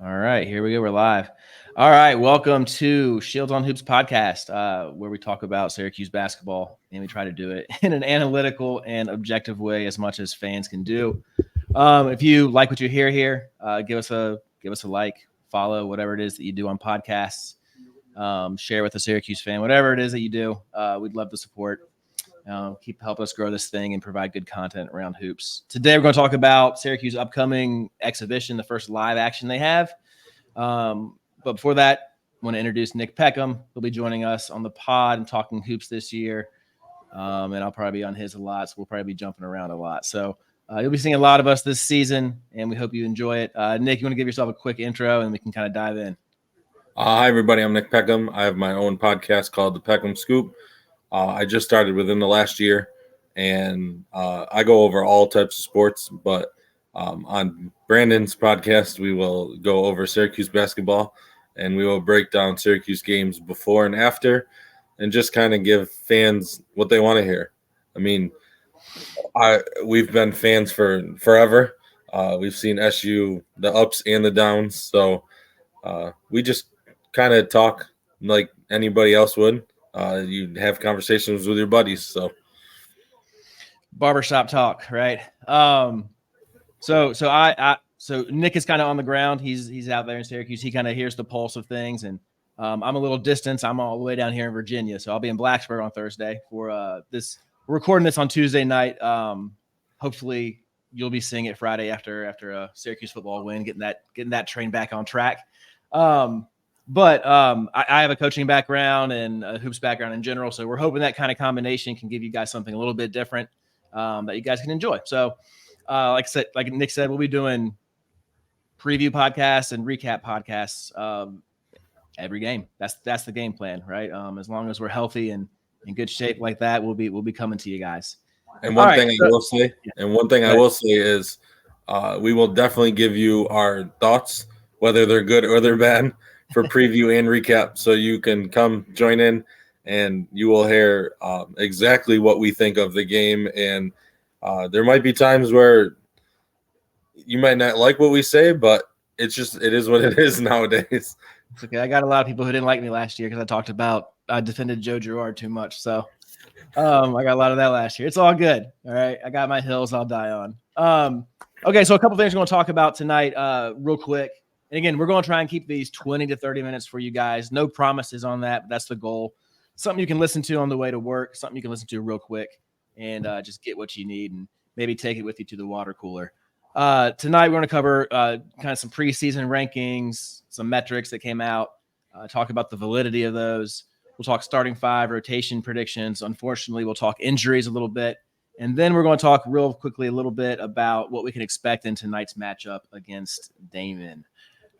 All right, here we go. We're live. All right, welcome to Shields on Hoops podcast, where we talk about Syracuse basketball, and we try to do it in an analytical and objective way as much as fans can do. If you like what you hear here, give us a like, follow, whatever it is that you do on podcasts. Share with a Syracuse fan, whatever it is that you do. We'd love the support. Help us grow this thing and provide good content around hoops. Today, we're going to talk about Syracuse's upcoming exhibition, the first live action they have. But before that, I want to introduce Nick Peckham. He'll be joining us on the pod and talking hoops this year. And I'll probably be on his a lot, so we'll probably be jumping around a lot. So you'll be seeing a lot of us this season, and we hope you enjoy it. Nick, you want to give yourself a quick intro, and we can kind of dive in. Hi, everybody. I'm Nick Peckham. I have my own podcast called The Peckham Scoop. I just started within the last year, and I go over all types of sports. But on Brandon's podcast, we will go over Syracuse basketball, and we will break down Syracuse games before and after, and just kind of give fans what they want to hear. I mean, we've been fans for forever. We've seen SU, the ups and the downs. So we just kind of talk like anybody else would. You have conversations with your buddies. So barbershop talk, right? So Nick is kind of on the ground. He's out there in Syracuse. He kind of hears the pulse of things, and I'm a little distance. I'm all the way down here in Virginia, so I'll be in Blacksburg on Thursday for this. We're recording this on Tuesday night. Hopefully, you'll be seeing it Friday after a Syracuse football win, getting that train back on track. But I have a coaching background and a hoops background in general, so we're hoping that kind of combination can give you guys something a little bit different that you guys can enjoy. So, like Nick said, we'll be doing preview podcasts and recap podcasts every game. That's the game plan, right? As long as we're healthy and in good shape like that, we'll be coming to you guys. And one thing I will say is we will definitely give you our thoughts, whether they're good or they're bad, for preview and recap, so you can come join in and you will hear exactly what we think of the game. And there might be times where you might not like what we say, but it is what it is nowadays. It's okay. I got a lot of people who didn't like me last year because I defended Joe Girard too much. So I got a lot of that last year. It's all good. All right. I got my hills I'll die on. Okay. So a couple things we're going to talk about tonight real quick. And again, we're going to try and keep these 20 to 30 minutes for you guys. No promises on that, but that's the goal. Something you can listen to on the way to work, something you can listen to real quick, and just get what you need and maybe take it with you to the water cooler. Tonight, we're going to cover kind of some preseason rankings, some metrics that came out, talk about the validity of those. We'll talk starting five, rotation predictions. Unfortunately, we'll talk injuries a little bit. And then we're going to talk real quickly a little bit about what we can expect in tonight's matchup against Daemen.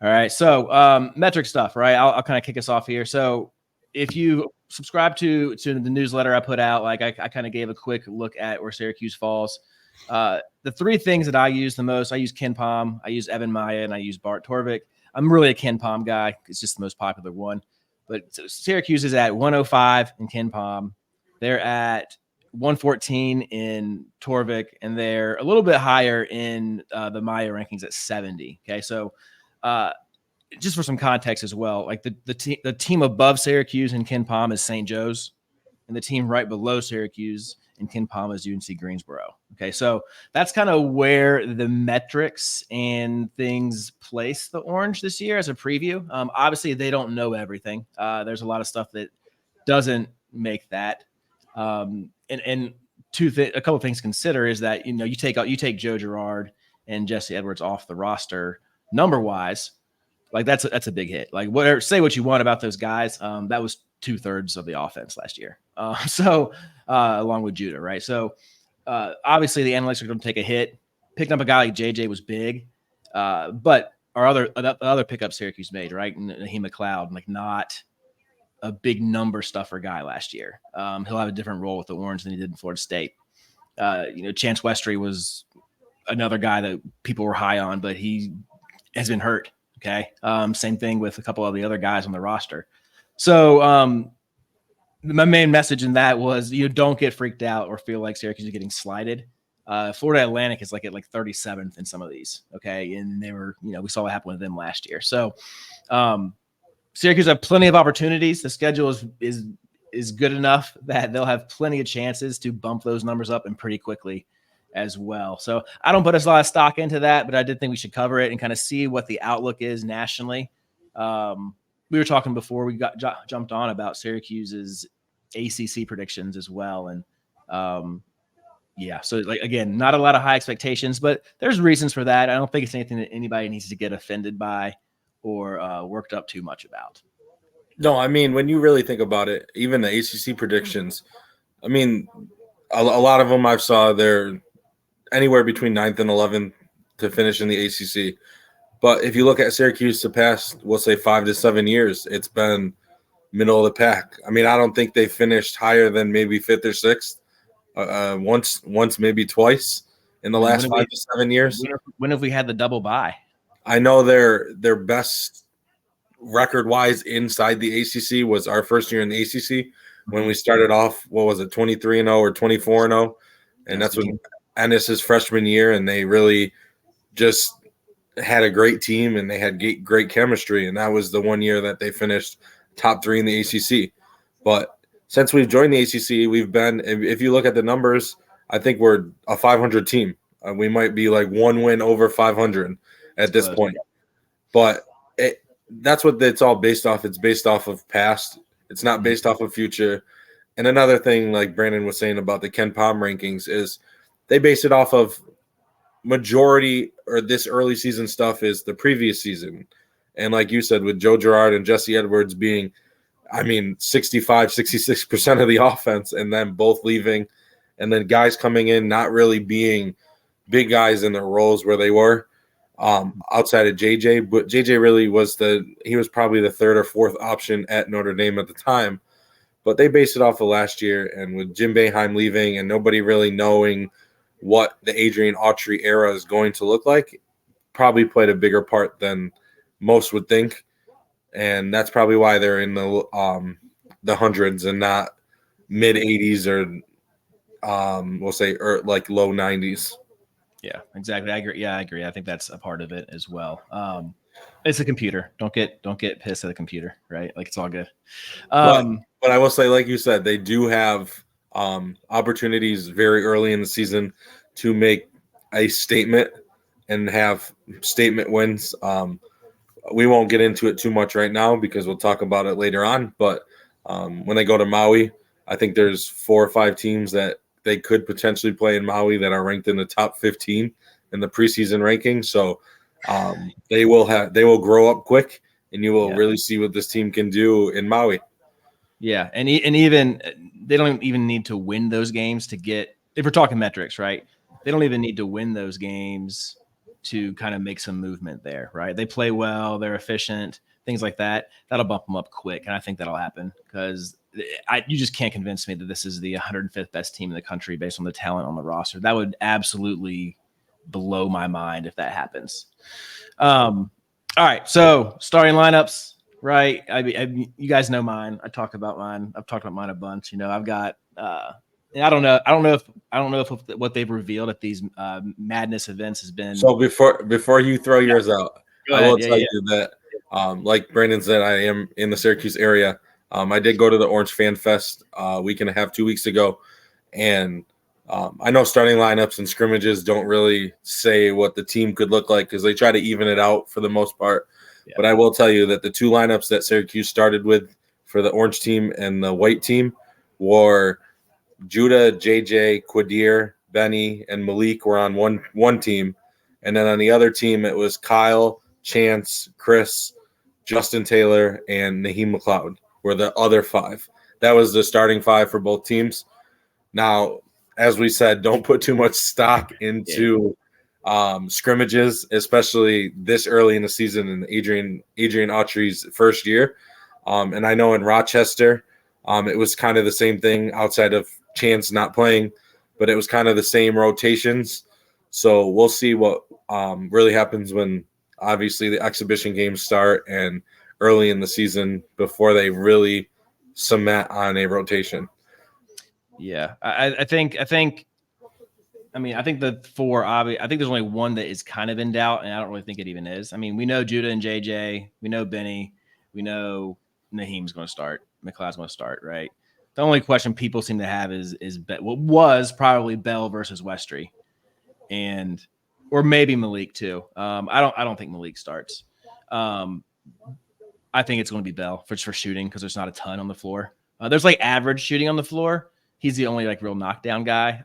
All right, so metric stuff, right? I'll kind of kick us off here. So if you subscribe to the newsletter I put out, like I kind of gave a quick look at where Syracuse falls. The three things that I use the most, I use Ken Pom, I use Evan Maya, and I use Bart Torvik. I'm really a Ken Pom guy. It's just the most popular one. But Syracuse is at 105 in Ken Pom. They're at 114 in Torvik, and they're a little bit higher in the Maya rankings at 70. Okay, so just for some context as well, like the team above Syracuse and Ken Pom is St. Joe's, and the team right below Syracuse and Ken Pom is UNC Greensboro. Okay, so that's kind of where the metrics and things place the Orange this year as a preview. Obviously, they don't know everything. There's a lot of stuff that doesn't make that. And a couple of things to consider is that you take Joe Girard and Jesse Edwards off the roster number wise. Like that's a big hit. Like whatever, say what you want about those guys. That was 2/3 of the offense last year. Along with Judah, right? So obviously the analytics are going to take a hit. Picking up a guy like JJ was big, but our other pickups Syracuse made, right? And Naheem McLeod, like not a big number stuffer guy last year. He'll have a different role with the Orange than he did in Florida State. Chance Westry was another guy that people were high on, but he has been hurt. Okay. Same thing with a couple of the other guys on the roster. So my main message in that was don't get freaked out or feel like Syracuse is getting slighted. Florida Atlantic is like at like 37th in some of these. Okay. And they were, we saw what happened with them last year. So Syracuse have plenty of opportunities. The schedule is good enough that they'll have plenty of chances to bump those numbers up and pretty quickly as well. So I don't put a lot of stock into that, but I did think we should cover it and kind of see what the outlook is nationally. We were talking before we got jumped on about Syracuse's ACC predictions as well. And yeah, so like, again, not a lot of high expectations, but there's reasons for that. I don't think it's anything that anybody needs to get offended by or worked up too much about. No, I mean, when you really think about it, even the ACC predictions, I mean, a lot of them I've saw they're anywhere between 9th and 11th to finish in the ACC. But if you look at Syracuse the past, we'll say 5 to 7 years, it's been middle of the pack. I mean, I don't think they finished higher than maybe 5th or 6th. Once, maybe twice in the last 5 to 7 years. When have we had the double bye? I know their best record-wise inside the ACC was our first year in the ACC when we started off, 23-0 or 24-0? And that's when Ennis's freshman year, and they really just had a great team, and they had great chemistry, and that was the one year that they finished top 3 in the ACC. But since we've joined the ACC, we've been, if you look at the numbers, I think we're a 500 team. We might be like one win over 500 at this point. But that's what it's all based off. It's based off of past. It's not based off of future. And another thing, like Brandon was saying about the Ken Pom rankings, is they base it off of majority, or this early season stuff is the previous season. And like you said, with Joe Girard and Jesse Edwards being, 65, 66% of the offense, and then both leaving, and then guys coming in not really being big guys in their roles where they were outside of JJ. But JJ really was he was probably the 3rd or 4th option at Notre Dame at the time. But they based it off of last year, and with Jim Boeheim leaving and nobody really knowing what the Adrian Autry era is going to look like, probably played a bigger part than most would think. And that's probably why they're in the hundreds and not mid 80s or we'll say like low 90s. Yeah, exactly. I agree. Yeah, I agree. I think that's a part of it as well. It's a computer. Don't get pissed at the computer, right? Like, it's all good. But I will say, like you said, they do have opportunities very early in the season to make a statement and have statement wins. We won't get into it too much right now because we'll talk about it later on. But when they go to Maui, I think there's 4 or 5 teams that they could potentially play in Maui that are ranked in the top 15 in the preseason ranking. So they will grow up quick, and you will really see what this team can do in Maui. Yeah, and even they don't even need to win those games to get, if we're talking metrics, right? They don't even need to win those games to kind of make some movement there, right? They play well, they're efficient, things like that. That'll bump them up quick, and I think that'll happen because you just can't convince me that this is the 105th best team in the country based on the talent on the roster. That would absolutely blow my mind if that happens. All right, so starting lineups. Right. You guys know mine. I talk about mine. I've talked about mine a bunch. I've got and I don't know if what they've revealed at these madness events has been. So before you throw yours out, I will tell you that like Brandon said, I am in the Syracuse area. I did go to the Orange Fan Fest a week and a half, 2 weeks ago, and I know starting lineups and scrimmages don't really say what the team could look like because they try to even it out for the most part. Yeah. But I will tell you that the 2 lineups that Syracuse started with for the orange team and the white team were Judah, JJ, Quadir, Benny, and Malik were on one team. And then on the other team, it was Kyle, Chance, Chris, Justin Taylor, and Naheem McLeod were the other 5. That was the starting 5 for both teams. Now, as we said, don't put too much stock into scrimmages, especially this early in the season in Adrian Autry's first year. And I know in Rochester, it was kind of the same thing outside of Chance not playing, but it was kind of the same rotations. So we'll see what really happens when obviously the exhibition games start and early in the season before they really cement on a rotation. Yeah, I think I mean, I think the four, I think there's only one that is kind of in doubt, and I don't really think it even is. I mean, we know Judah and JJ, we know Benny, we know Naheem's going to start, McLeod's going to start, right? The only question people seem to have is what was probably Bell versus Westry, and or maybe Malik too. I don't think Malik starts. I think it's going to be Bell for shooting because there's not a ton on the floor. There's like average shooting on the floor. He's the only like real knockdown guy.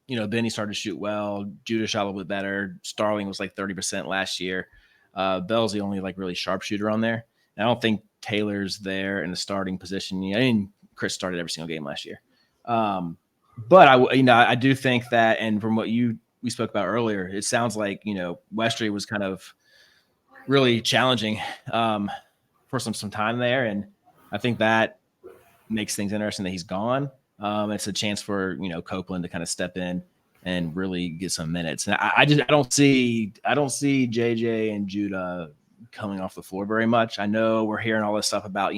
Benny started to shoot well. Judah shot a little bit better. Starling was like 30% last year. Bell's the only like really sharpshooter on there. And I don't think Taylor's there in the starting position. I mean, Chris started every single game last year. But I do think that, and from what we spoke about earlier, it sounds like Westry was kind of really challenging for some time there, and I think that makes things interesting that he's gone. It's a chance for Copeland to kind of step in and really get some minutes. And I don't see JJ and Judah coming off the floor very much. I know we're hearing all this stuff about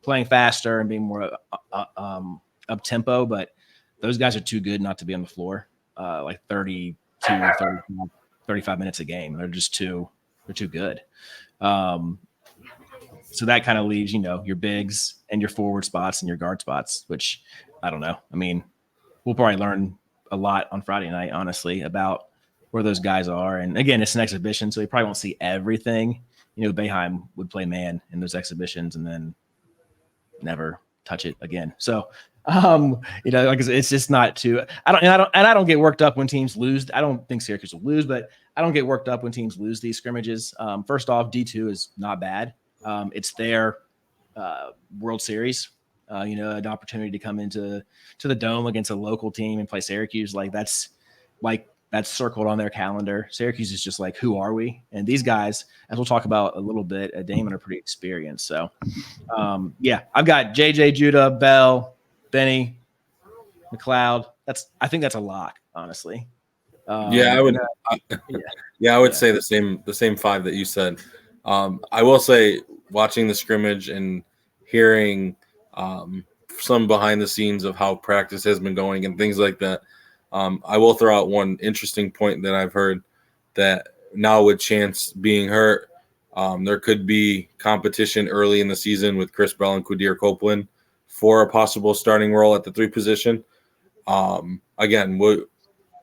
playing faster and being more up tempo, but those guys are too good not to be on the floor like 32, 35 minutes a game. They're too good. So that kind of leaves, your bigs and your forward spots and your guard spots, which I don't know. I mean, we'll probably learn a lot on Friday night, honestly, about where those guys are. And again, it's an exhibition, so you probably won't see everything. Boeheim would play man in those exhibitions and then never touch it again. So, like it's just not too. I don't get worked up when teams lose. I don't think Syracuse will lose, but I don't get worked up when teams lose these scrimmages. First off, D2 is not bad. It's their World Series, an opportunity to come into the Dome against a local team and play Syracuse. That's circled on their calendar. Syracuse is just like, who are we? And these guys, as we'll talk about a little bit, Daemen are pretty experienced. So, I've got JJ, Judah, Bell, Benny, McLeod. I think that's a lock, honestly. I would. I would say the same five that you said. I will say, watching the scrimmage and hearing some behind the scenes of how practice has been going and things like that, I will throw out one interesting point that I've heard, that now with Chance being hurt, there could be competition early in the season with Chris Bell and Quadir Copeland for a possible starting role at the 3 position. Again,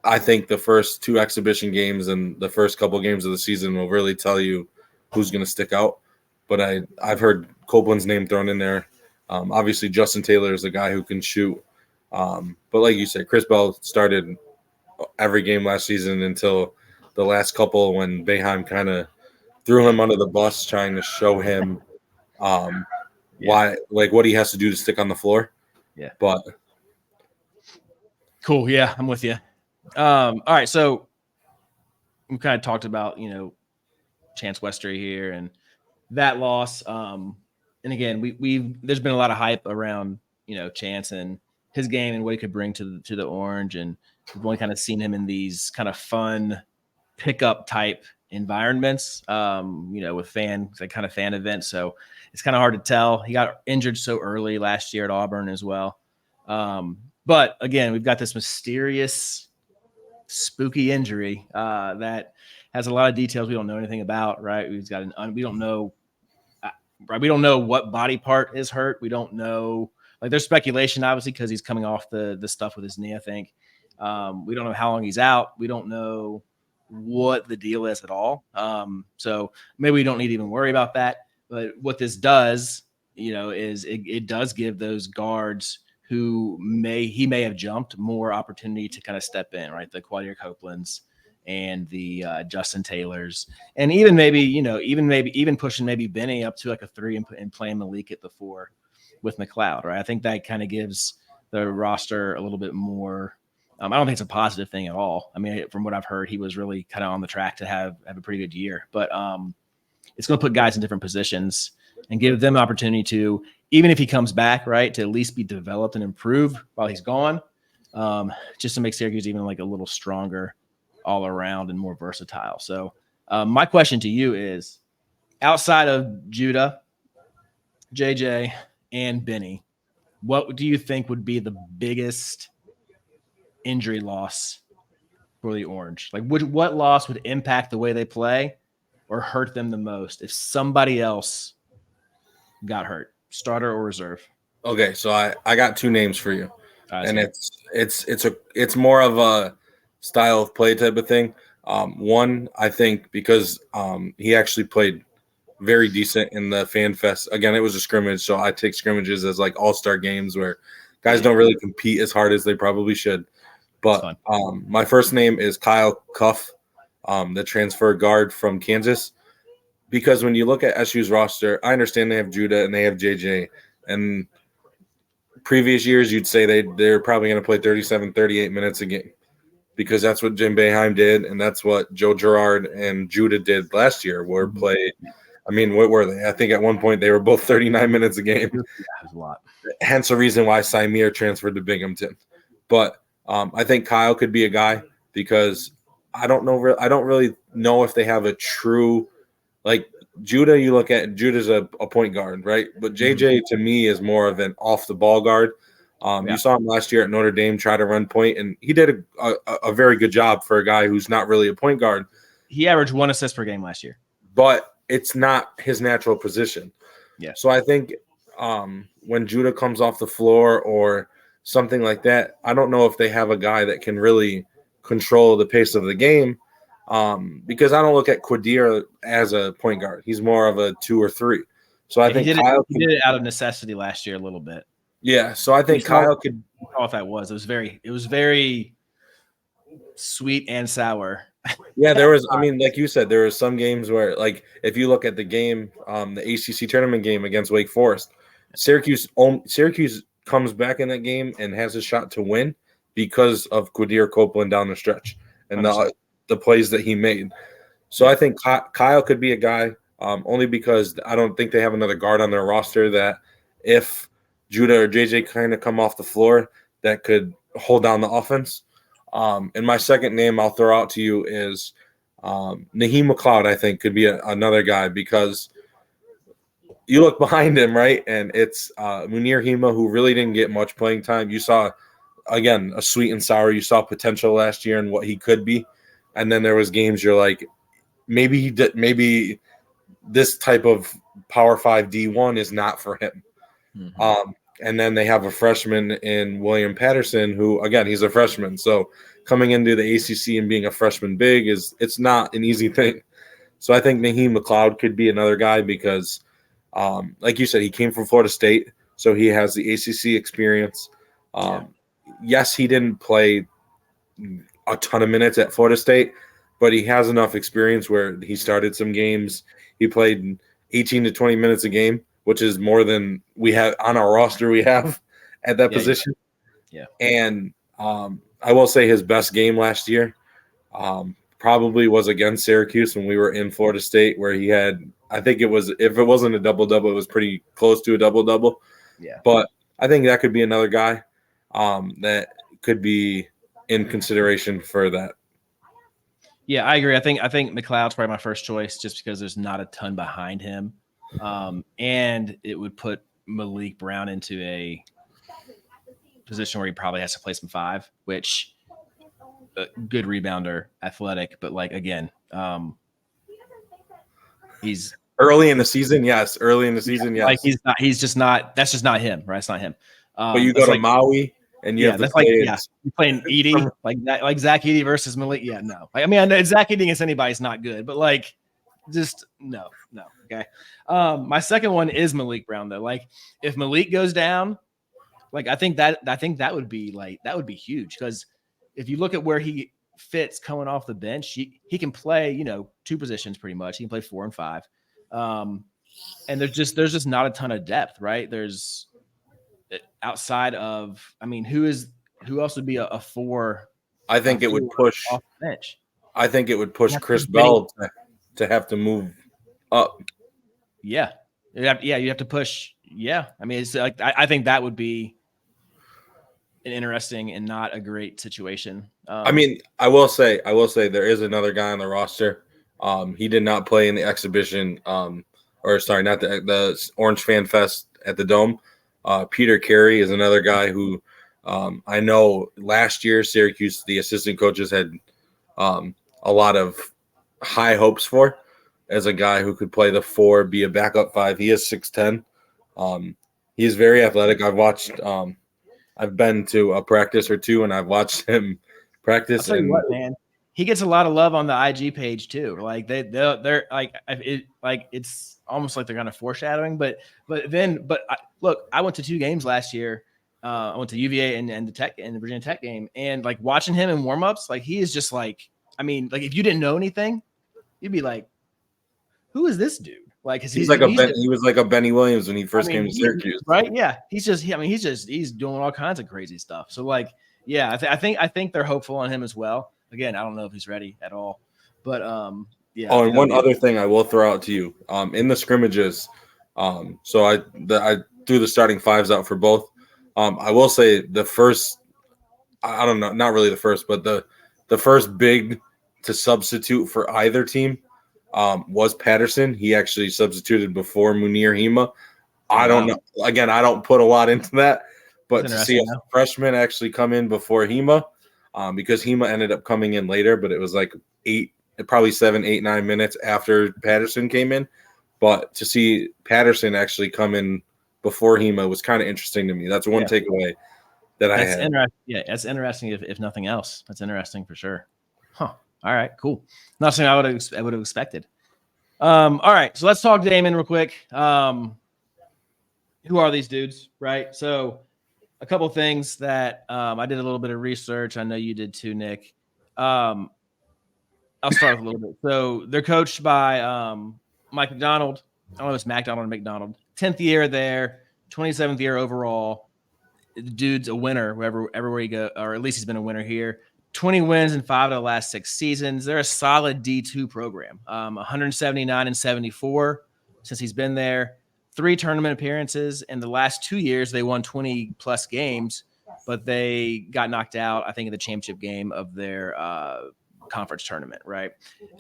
I think the first 2 exhibition games and the first couple games of the season will really tell you who's going to stick out. But I've heard Copeland's name thrown in there. Obviously, Justin Taylor is a guy who can shoot. But like you said, Chris Bell started every game last season until the last couple when Boeheim kind of threw him under the bus, trying to show him why, like, what he has to do to stick on the floor. Yeah. But cool. Yeah, I'm with you. All right. So we kind of talked about, Chance Westry here and that loss. And again, there's been a lot of hype around, Chance and his game and what he could bring to the Orange. And we've only kind of seen him in these kind of fun pickup type environments, with fans, like kind of fan events. So it's kind of hard to tell. He got injured so early last year at Auburn as well. But again, we've got this mysterious, spooky injury that has a lot of details we don't know anything about, right? We don't know, right? We don't know what body part is hurt. We don't know, like, there's speculation, obviously, because he's coming off the stuff with his knee, I think. We don't know how long he's out. We don't know what the deal is at all. So maybe we don't need to even worry about that. But what this does, is it does give those guards who he may have jumped more opportunity to kind of step in, right? The Quadir Copelands and the Justin Taylors, and even maybe, even pushing maybe Benny up to like a 3 and playing Malik at the 4 with McLeod, right? I think that kind of gives the roster a little bit more. I don't think it's a positive thing at all. I mean, from what I've heard, he was really kind of on the track to have a pretty good year, but it's going to put guys in different positions and give them an opportunity to, even if he comes back, right, to at least be developed and improved while he's gone, just to make Syracuse even like a little stronger all around and more versatile. So my question to you is, outside of Judah, JJ, and Benny, what do you think would be the biggest injury loss for the Orange? Like, what loss would impact the way they play or hurt them the most if somebody else got hurt, starter or reserve? Okay, so I got two names for you, and Okay. it's more of a style of play type of thing. One, I think because he actually played very decent in the Fan Fest. Again, it was a scrimmage, so I take scrimmages as like all-star games where guys don't really compete as hard as they probably should. But my first name is Kyle Cuff, the transfer guard from Kansas. Because when you look at SU's roster, I understand they have Judah and they have JJ. And previous years, you'd say they're probably going to play 37, 38 minutes a game because that's what Jim Boeheim did, and that's what Joe Girard and Judah did last year, were play. I mean, what were they? I think at one point they were both 39 minutes a game. Yeah, that's a lot. Hence the reason why Symir transferred to Binghamton. But I think Kyle could be a guy because I don't really know if they have a true like Judah. You look at Judah's a point guard, right? But JJ to me is more of an off the ball guard. You saw him last year at Notre Dame try to run point, and he did a very good job for a guy who's not really a point guard. He averaged 1 assist per game last year, but it's not his natural position. Yeah. So I think when Judah comes off the floor or something like that, I don't know if they have a guy that can really control the pace of the game because I don't look at Quadir as a point guard. He's more of a 2 or 3. So I think he Kyle did it out of necessity last year a little bit. Yeah, so I think Kyle could. I don't know if that was. It was very sweet and sour. Yeah, there was. I mean, like you said, there were some games where, like, if you look at the game, the ACC tournament game against Wake Forest, Syracuse comes back in that game and has a shot to win because of Quadir Copeland down the stretch and the plays that he made. So I think Kyle could be a guy only because I don't think they have another guard on their roster that if Judah or JJ kind of come off the floor that could hold down the offense. And my second name I'll throw out to you is Naheem McLeod, I think, could be another guy because you look behind him, right? And it's Munir Hima, who really didn't get much playing time. You saw, again, a sweet and sour. You saw potential last year and what he could be. And then there was games you're like, maybe this type of Power 5 D1 is not for him. Mm-hmm. And then they have a freshman in William Patterson, who, again, he's a freshman. So coming into the ACC and being a freshman big it's not an easy thing. So I think Naheem McLeod could be another guy because, like you said, he came from Florida State, so he has the ACC experience. Yes, he didn't play a ton of minutes at Florida State, but he has enough experience where he started some games. He played 18 to 20 minutes a game, which is more than we have on our roster we have at that position. Yeah. And I will say his best game last year probably was against Syracuse when we were in Florida State, where he had, I think it was, if it wasn't a double-double, it was pretty close to a double-double. Yeah. But I think that could be another guy that could be in consideration for that. Yeah, I agree. I think McLeod's probably my first choice just because there's not a ton behind him. And it would put Malik Brown into a position where he probably has to play some 5, which good rebounder, athletic, but like again, he's early in the season. Yes. Like he's just not. That's just not him, right? It's not him. But you go to Maui and you have to play. You're playing Edey like that, like Zach Edey versus Malik. Yeah, no. Like, I mean, I know Zach Edey against anybody's not good, but like, just no. Okay. My second one is Malik Brown though. Like, if Malik goes down, like I think that would be huge because if you look at where he fits coming off the bench, he can play 2 positions pretty much. He can play 4 and 5. And there's just not a ton of depth, right? There's outside of, I mean, who else would be a 4? I think it would push off the bench. I think it would push Chris Bell to have to move up. Yeah. You have to push. Yeah. I mean, it's like, I think that would be an interesting and not a great situation. I mean, I will say there is another guy on the roster. He did not play in the exhibition, not the Orange Fan Fest at the Dome. Peter Carey is another guy who I know last year Syracuse, the assistant coaches had a lot of high hopes for as a guy who could play the 4, be a backup 5. He is 6'10". He is very athletic. I've been to a practice or two, and I've watched him practice. I'll tell you And what, man, he gets a lot of love on the IG page too. Like they're like it's almost like they're kind of foreshadowing. But look, I went to 2 games last year. I went to UVA and the Virginia Tech game, and like watching him in warmups, like he is just like, I mean, like if you didn't know anything, you'd be like, who is this dude? Like, he was like a Benny Williams when he first came to Syracuse, right? Yeah, he's doing all kinds of crazy stuff. So like, yeah, I think they're hopeful on him as well. Again, I don't know if he's ready at all, but yeah. Oh, and one other thing I will throw out to you, in the scrimmages, so I threw the starting 5s out for both. I will say the first, I don't know, not really the first, but the first big to substitute for either team was Patterson. He actually substituted before Munir Hema. I don't know. Again, I don't put a lot into that, but to see a freshman actually come in before Hema, because Hema ended up coming in later, but it was like 7, 8, 9 minutes after Patterson came in. But to see Patterson actually come in before Hema was kind of interesting to me. That's one takeaway that I had. Yeah, that's interesting. If nothing else, that's interesting for sure. Huh. All right, cool. Not something I would have expected. All right, so let's talk Daemen real quick. Who are these dudes, right? So a couple things that I did a little bit of research. I know you did too, Nick. I'll start with a little bit. So they're coached by Mike McDonald. I don't know if it's McDonald or McDonald. 10th year there, 27th year overall. The dude's a winner everywhere you go, or at least he's been a winner here. 20 wins in 5 of the last 6 seasons. They're a solid D2 program. 179 and 74 since he's been there. 3 tournament appearances. In the last 2 years, they won 20-plus games, but they got knocked out, I think, in the championship game of their conference tournament, right?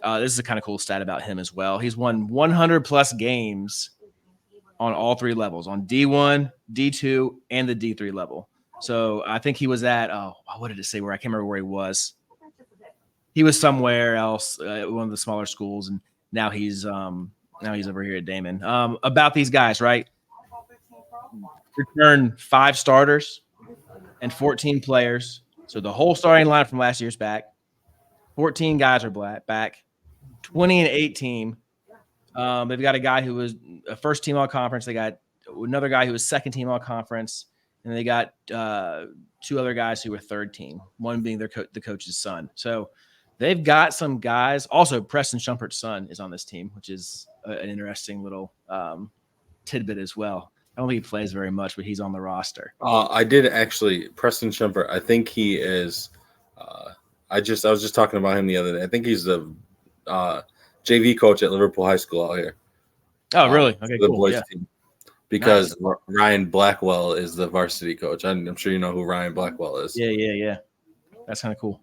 This is a kind of cool stat about him as well. He's won 100-plus games on all 3 levels, on D1, D2, and the D3 level. So I think he was at, what did it say where? I can't remember where he was. He was somewhere else, one of the smaller schools, and now he's over here at Daemen. About these guys, right? Returned 5 starters and 14 players. So the whole starting line from last year's back. 14 guys are back. 20 and 18. They've got a guy who was a first team all conference. They got another guy who was second team all conference. And they got 2 other guys who were third team, one being the coach's son. So they've got some guys. Also, Preston Shumpert's son is on this team, which is an interesting little tidbit as well. I don't think he plays very much, but he's on the roster. I did actually. Preston Shumpert, I think he is I was just talking about him the other day. I think he's the JV coach at Liverpool High School out here. Oh, really? Okay, the cool. boys team. Because Ryan Blackwell is the varsity coach. I'm sure you know who Ryan Blackwell is. Yeah. That's kind of cool.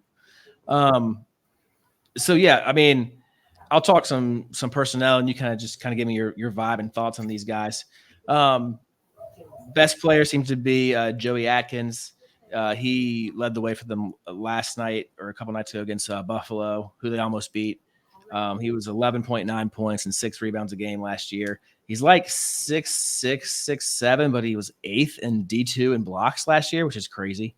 So yeah, I mean, I'll talk some personnel, and you kind of give me your vibe and thoughts on these guys. Best player seems to be Joey Atkins. He led the way for them last night or a couple nights ago against Buffalo, who they almost beat. He was 11.9 points and 6 rebounds a game last year. He's like 6'6", 6'7", but he was 8th in D2 in blocks last year, which is crazy.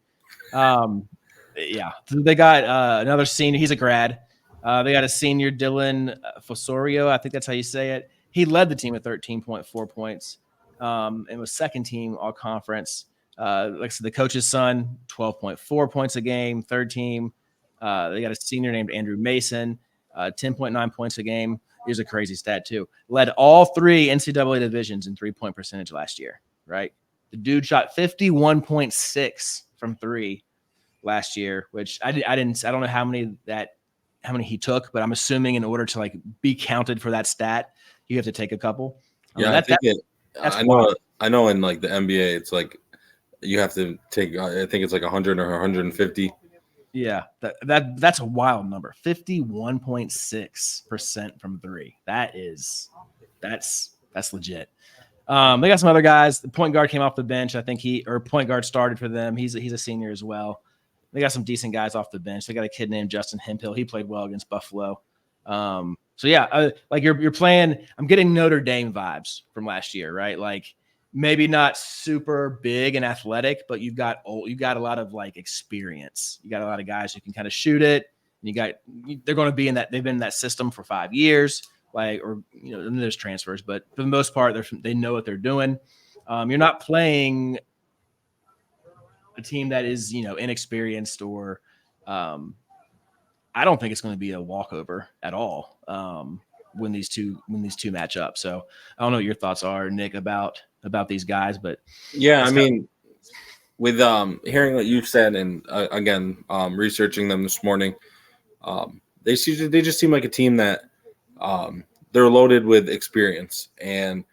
Yeah, they got another senior. He's a grad. They got a senior, Dylan Fosorio. I think that's how you say it. He led the team at 13.4 points and was second team all conference. Like I said, the coach's son, 12.4 points a game, third team. They got a senior named Andrew Mason, 10.9 points a game. Here's a crazy stat too. Led all 3 NCAA divisions in 3-point percentage last year, right? The dude shot 51.6 from 3 last year, which I don't know how many he took, but I'm assuming in order to like be counted for that stat, you have to take a couple. I know in like the NBA, it's like you have to take, I think it's like 100 or 150. Yeah, that's a wild number. 51.6% from 3. That's legit. They got some other guys. The point guard came off the bench. I think point guard started for them. He's a senior as well. They got some decent guys off the bench. They got a kid named Justin Hemphill. He played well against Buffalo. So yeah, like you're playing. I'm getting Notre Dame vibes from last year, right? Like maybe not super big and athletic, but you've got a lot of like experience. You got a lot of guys who can kind of shoot it. And they're going to be in that. They've been in that system for 5 years, like, or and there's transfers, but for the most part, they know what they're doing. You're not playing a team that is inexperienced or. I don't think it's going to be a walkover at all when these two match up. So I don't know what your thoughts are, Nick, about these guys, but yeah, I mean, with hearing what you've said and again researching them this morning, they just seem like a team that they're loaded with experience. And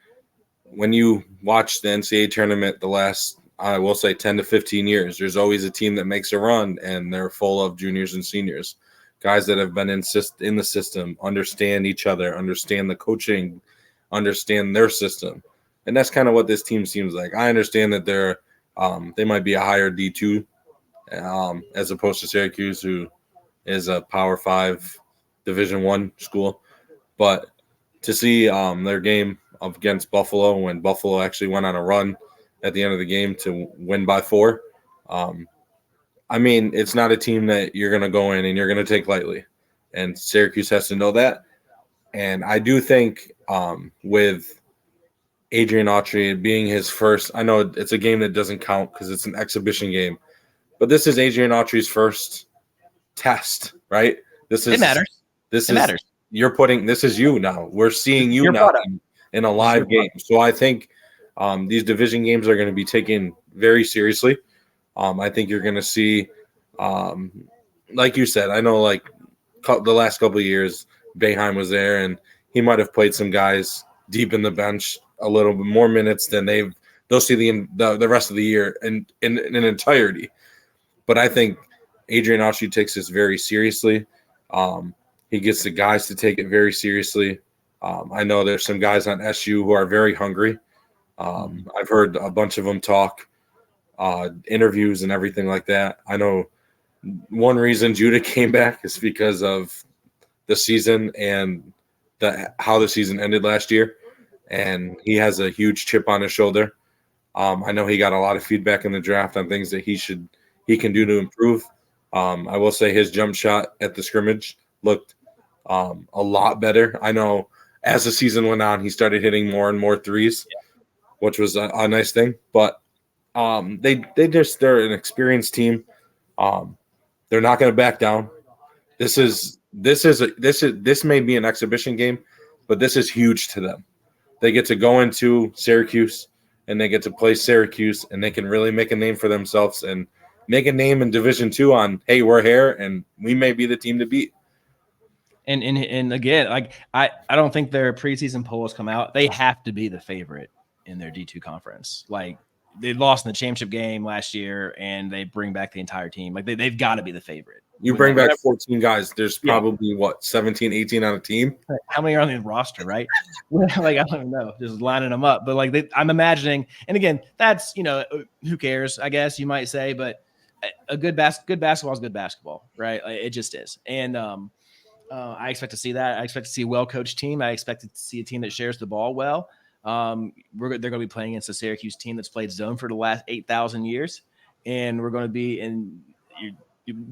when you watch the NCAA tournament the last, I will say, 10 to 15 years, there's always a team that makes a run, and they're full of juniors and seniors. Guys that have been in the system, understand each other, understand the coaching, understand their system. And that's kind of what this team seems like. I understand that they might be a higher D2 as opposed to Syracuse, who is a Power 5 Division I school. But to see their game against Buffalo, when Buffalo actually went on a run at the end of the game to win by 4, I mean, it's not a team that you're going to go in and you're going to take lightly. And Syracuse has to know that. And I do think with Adrian Autry being his first, I know it's a game that doesn't count because it's an exhibition game, but this is Adrian Autry's first test, right? It matters. It matters. This is you now. We're seeing you now in a live game. So I think these division games are going to be taken very seriously. I think you're going to see, like you said, I know like the last couple of years, Boeheim was there, and he might have played some guys deep in the bench a little bit more minutes than they'll see the rest of the year in entirety. But I think Adrian Autry takes this very seriously. He gets the guys to take it very seriously. I know there's some guys on SU who are very hungry. I've heard a bunch of them talk. Interviews and everything like that. I know one reason Judah came back is because of the season and how the season ended last year, and he has a huge chip on his shoulder. I know he got a lot of feedback in the draft on things that he can do to improve. I will say his jump shot at the scrimmage looked a lot better. I know as the season went on, he started hitting more and more threes, which was a nice thing, but they're an experienced team. They're not going to back down. This may be an exhibition game, but this is huge to them. They get to go into Syracuse and they get to play Syracuse, and they can really make a name for themselves and make a name in Division II on, hey, we're here and we may be the team to beat. And again, like I don't think their preseason polls come out. They have to be the favorite in their D2 conference. Like they lost in the championship game last year, and they bring back the entire team. Like they've got to be the favorite. You bring back 14 guys. There's probably 17, 18 on a team. How many are on the roster, right? Like I don't even know, just lining them up. But like I'm imagining, and again, that's who cares? I guess you might say, but a good basketball is good basketball, right? Like, it just is. And I expect to see that. I expect to see a well-coached team. I expect to see a team that shares the ball well. They're going to be playing against a Syracuse team that's played zone for the last 8,000 years, and we're going to be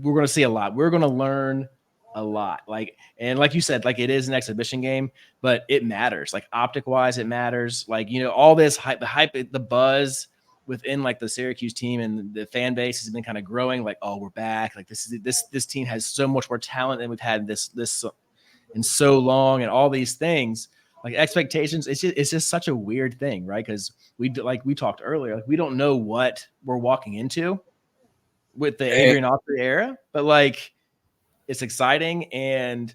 we're going to see a lot. We're going to learn a lot. Like you said, like it is an exhibition game, but it matters. Like optic wise, it matters. Like all this hype, the buzz within like the Syracuse team and the fan base has been kind of growing. Like, oh, we're back. Like this team has so much more talent than we've had this in so long, and all these things. Like expectations, it's just such a weird thing, right? Because we talked earlier, like we don't know what we're walking into with the Adrian Autry era, but like it's exciting, and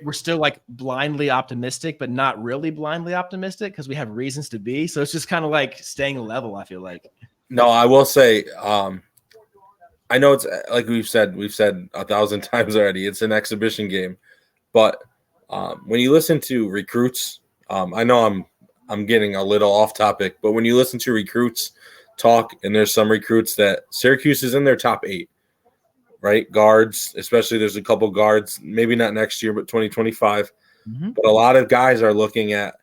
we're still like blindly optimistic, but not really blindly optimistic because we have reasons to be. So it's just kind of like staying level, I feel like. No, I will say, I know it's like we've said 1,000 times already. It's an exhibition game, but when you listen to recruits, I know I'm getting a little off topic, but when you listen to recruits talk, and there's some recruits that Syracuse is in their top 8. right? Guards, especially there's a couple guards, maybe not next year, but 2025. Mhm. But a lot of guys are looking at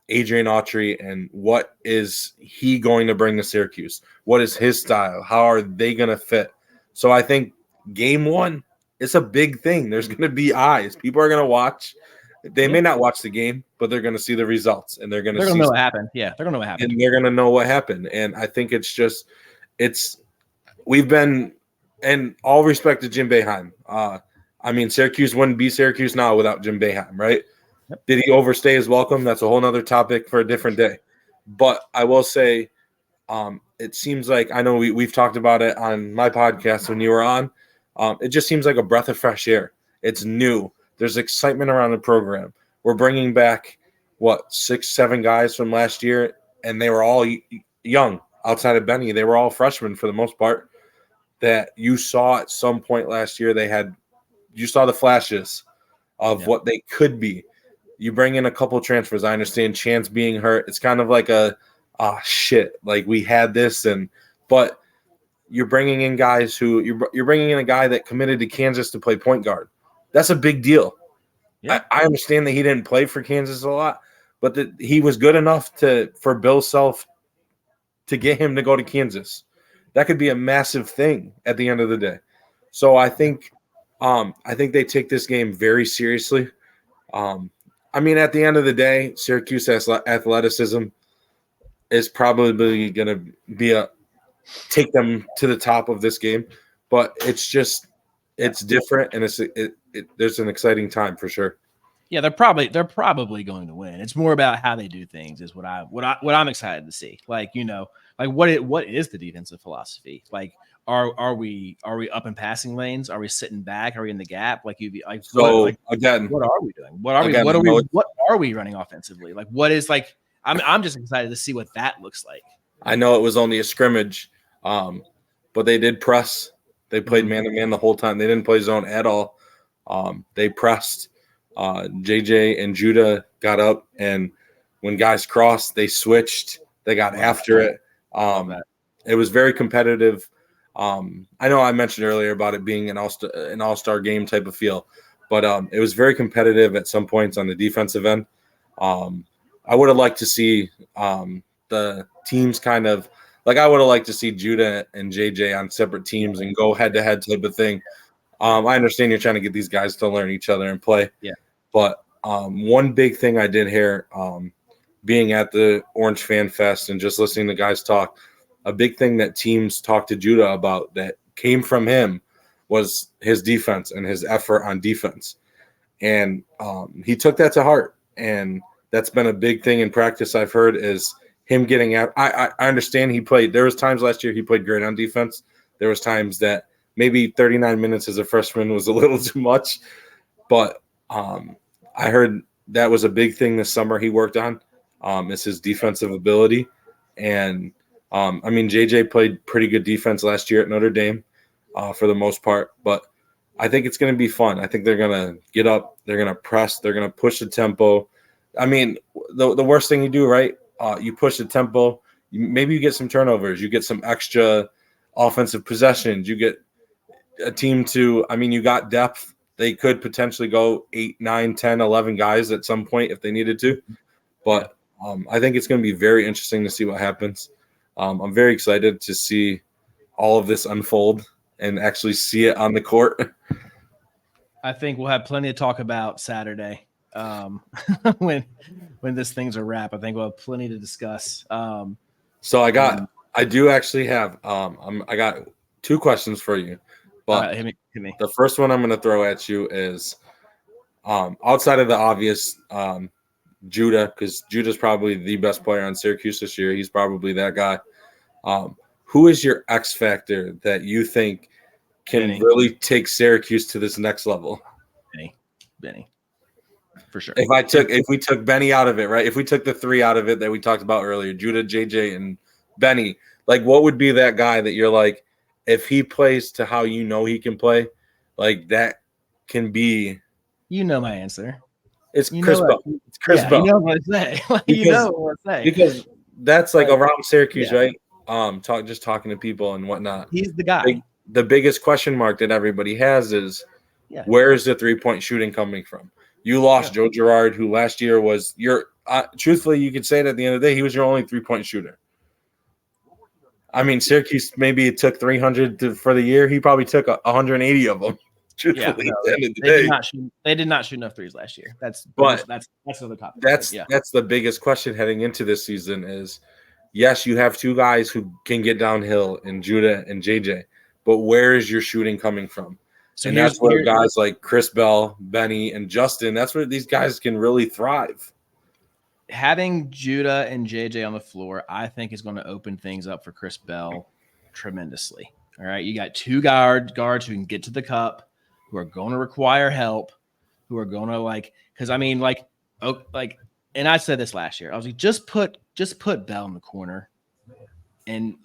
Adrian Autry and what is he going to bring to Syracuse? What is his style? How are they going to fit? So I think game one is a big thing. There's going to be eyes. People are going to watch. They may not watch the game, but they're going to see the results and they're going to know what happened. Yeah, they're going to know what happened. And they're going to know what happened. And I think we've been, and all respect to Jim Boeheim. I mean, Syracuse wouldn't be Syracuse now without Jim Boeheim, right? Yep. Did he overstay his welcome? That's a whole nother topic for a different day. But I will say, it seems like, I know we've talked about it on my podcast when you were on. It just seems like a breath of fresh air. It's new. There's excitement around the program. We're bringing back, 6, 7 guys from last year, and they were all young outside of Benny. They were all freshmen for the most part that you saw at some point last year. You saw the flashes of what they could be. You bring in a couple of transfers. I understand Chance being hurt. It's kind of like shit. Like we had this, but you're bringing in guys who you're bringing in a guy that committed to Kansas to play point guard. That's a big deal. Yeah. I understand that he didn't play for Kansas a lot, but that he was good enough for Bill Self to get him to go to Kansas. That could be a massive thing at the end of the day. So I think they take this game very seriously. I mean, at the end of the day, Syracuse athleticism is probably going to be take them to the top of this game, but it's different, and there's an exciting time for sure. Yeah, they're probably going to win. It's more about how they do things is what I'm excited to see. Like, what is the defensive philosophy? Like, are we up in passing lanes? Are we sitting back? Are we in the gap? Like again, what are we doing? What are we running offensively? Like, what is like? I'm just excited to see what that looks like. I know it was only a scrimmage, but they did press. They played man to man the whole time. They didn't play zone at all. They pressed. JJ and Judah got up, and when guys crossed, they switched. They got after it. It was very competitive. I know I mentioned earlier about it being an all-star game type of feel, but it was very competitive at some points on the defensive end. I would have liked to see the teams kind of like I would have liked to see Judah and JJ on separate teams and go head-to-head type of thing. I understand you're trying to get these guys to learn each other and play. Yeah. But one big thing I did hear being at the Orange Fan Fest and just listening to guys talk, a big thing that teams talked to Judah about that came from him was his defense and his effort on defense. And he took that to heart. And that's been a big thing in practice I've heard is him getting out. I understand there was times last year he played great on defense. There was times that maybe 39 minutes as a freshman was a little too much. But I heard that was a big thing this summer he worked on is his defensive ability. And, I mean, JJ played pretty good defense last year at Notre Dame for the most part. But I think it's going to be fun. I think they're going to get up. They're going to press. They're going to push the tempo. I mean, the worst thing you do, right, you push the tempo. Maybe you get some turnovers. You get some extra offensive possessions. You get a team you got depth. They could potentially go 8, 9, 10, 11 guys at some point if they needed to. But I think it's going to be very interesting to see what happens. I'm very excited to see all of this unfold and actually see it on the court. I think we'll have plenty to talk about Saturday when this thing's a wrap. I think we'll have plenty to discuss. So I do actually have I got 2 questions for you. But hit me. The first one I'm going to throw at you is outside of the obvious Judah, because Judah's probably the best player on Syracuse this year. He's probably that guy. Who is your X factor that you think can really take Syracuse to this next level? Benny. For sure. If we took Benny out of it, right? If we took the 3 out of it that we talked about earlier, Judah, JJ, and Benny, like what would be that guy that you're like, if he plays to how you know he can play, like that can be. You know my answer. It's Chris Bell. It's Chris Bell. You know what I say. Because that's like around Syracuse, right? Talking to people and whatnot. He's the guy. the biggest question mark that everybody has is where is the 3-point shooting coming from? You lost Joe Girard, who last year was truthfully, you could say it at the end of the day, he was your only 3-point shooter. I mean, Syracuse maybe took 300 for the year. He probably took 180 of them. Truthfully, at the end of the day. They did not shoot enough threes last year. That's another topic. That's the biggest question heading into this season is, yes, you have two guys who can get downhill in Judah and JJ, but where is your shooting coming from? So and that's where guys like Chris Bell, Benny, and Justin, that's where these guys can really thrive. Having Judah and JJ on the floor, I think, is going to open things up for Chris Bell tremendously. All right, you got two guards who can get to the cup, who are going to require help, who are going to because I mean, and I said this last year. I was like, just put Bell in the corner and